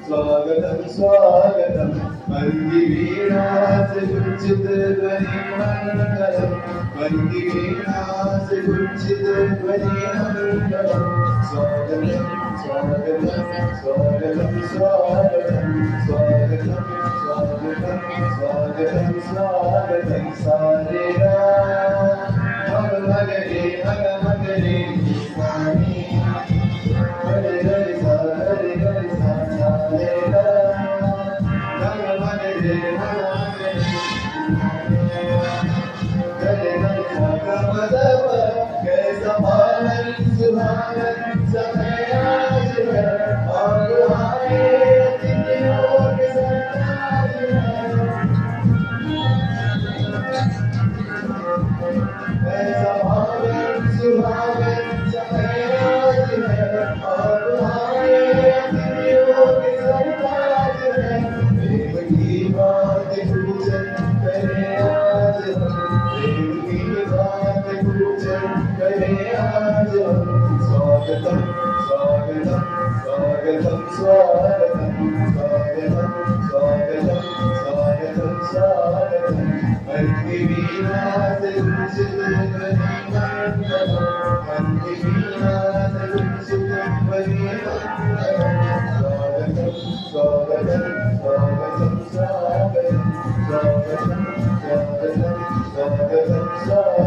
स्वागतं स्वागतं वन्दिवीणासे गुञ्चित ध्वनि मङ्गलं वन्दिवीणासे गुञ्चित ध्वनि मङ्गलं स्वागतं स्वागतं स्वागतं स्वागतं स्वागतं स्वागतं स्वागतं स्वागतं सारे मग मगरे स्वामी हरे हरे सा हरे हरे सा सारे मग मगरे हरे हरे सा कमदव कैसा पावन सुहावन समय आज है और आए अतिथियों के सरताज है कैसा पावन सुहावन समय आज है और आए अतिथियों के सरताज है देव की बात पूजन करे आज देव की बात पूजन करे आज स्वागतं स्वागतं स्वागतं स्वागतं स्वागतं स्वागतं स्वागतं स्वागतं वन्दिवीणासे गुञ्चित ध्वनि मङ्गलं वन्दिवीणासे गुञ्चित ध्वनि मङ्गलं स्वागतं स्वागतं स्वागतं स्वागतं स्वागतं स्वागतं स्वागतं स्वागतं